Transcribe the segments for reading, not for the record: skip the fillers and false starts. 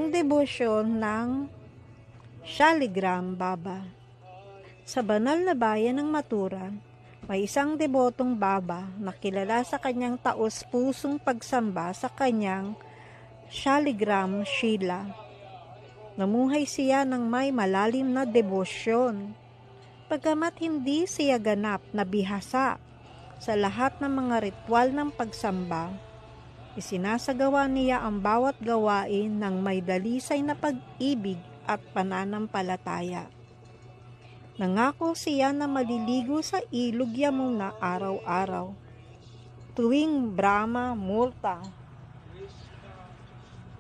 Ang debosyon ng Shaligram Baba. Sa banal na bayan ng Maturan, may isang debotong Baba na kilala sa kanyang taos-pusong pagsamba sa kanyang Shaligram Shila. Namuhay siya ng may malalim na debosyon. Pagkamat hindi siya ganap na bihasa sa lahat ng mga ritual ng pagsamba, isinasagawa niya ang bawat gawain ng may dalisay na pag-ibig at pananampalataya. Nangako siya na maliligo sa ilog Yamuna araw-araw, tuwing Brahma Muhurta,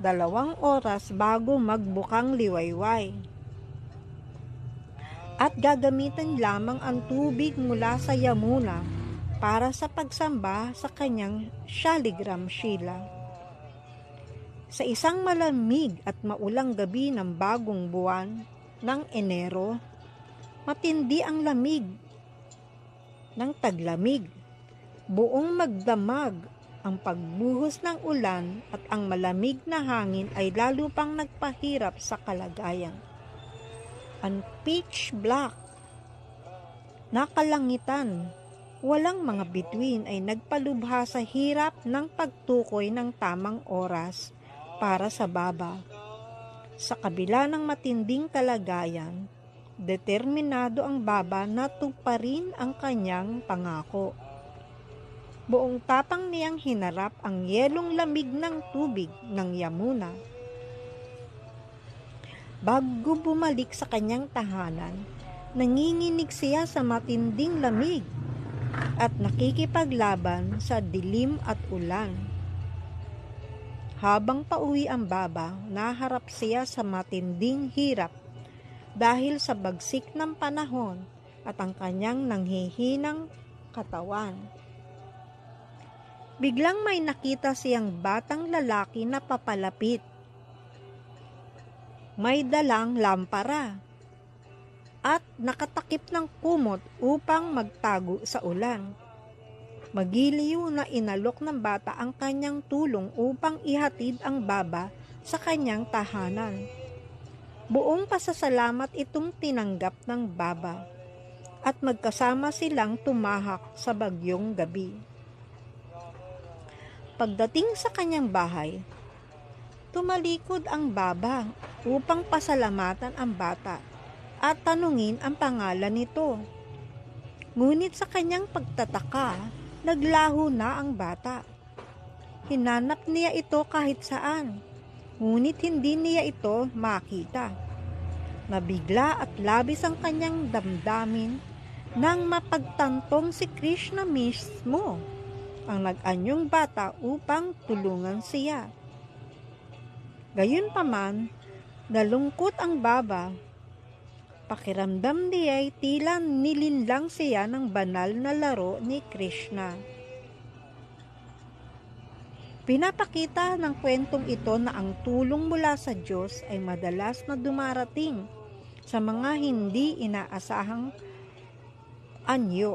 2 oras bago magbukang liwayway. At gagamitin lamang ang tubig mula sa Yamuna para sa pagsamba sa kanyang Shaligram Shila. Sa isang malamig at maulang gabi ng bagong buwan ng Enero, matindi ang lamig ng taglamig. Buong magdamag ang pagbuhos ng ulan at ang malamig na hangin ay lalo pang nagpahirap sa kalagayan. Ang pitch black na kalangitan, walang mga bituin ay nagpalubha sa hirap ng pagtukoy ng tamang oras para sa Baba. Sa kabila ng matinding kalagayan, determinado ang Baba na tuparin ang kanyang pangako. Buong tapang niyang hinarap ang yelong lamig ng tubig ng Yamuna. Bago bumalik sa kanyang tahanan, nanginginig siya sa matinding lamig at nakikipaglaban sa dilim at ulan. Habang pauwi ang Baba, naharap siya sa matinding hirap dahil sa bagsik ng panahon at ang kanyang nanghihinang katawan. Biglang may nakita siyang batang lalaki na papalapit. May dalang lampara at nakatakip ng kumot upang magtago sa ulan. Magiliw na inalok ng bata ang kanyang tulong upang ihatid ang Baba sa kanyang tahanan. Buong pasasalamat itong tinanggap ng Baba at magkasama silang tumahak sa bagyong gabi. Pagdating sa kanyang bahay, tumalikod ang Baba upang pasalamatan ang bata at tanungin ang pangalan nito. Ngunit sa kanyang pagtataka, naglaho na ang bata. Hinanap niya ito kahit saan, ngunit hindi niya ito makita. Nabigla at labis ang kanyang damdamin nang mapagtantong si Krishna mismo ang nag-anyong bata upang tulungan siya. Gayunpaman, nalungkot ang Baba. Pakiramdam niya ay tila nilinlang siya ng banal na laro ni Krishna. Pinapakita ng kwentong ito na ang tulong mula sa Diyos ay madalas na dumarating sa mga hindi inaasahang anyo.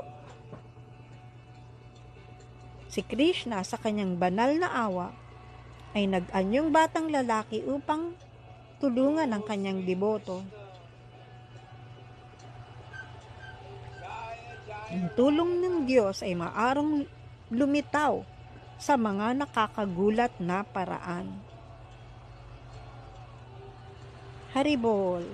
Si Krishna sa kanyang banal na awa ay nag-anyong batang lalaki upang tulungan ang kanyang deboto. Ang tulong ng Diyos ay maarong lumitaw sa mga nakakagulat na paraan. Haribol.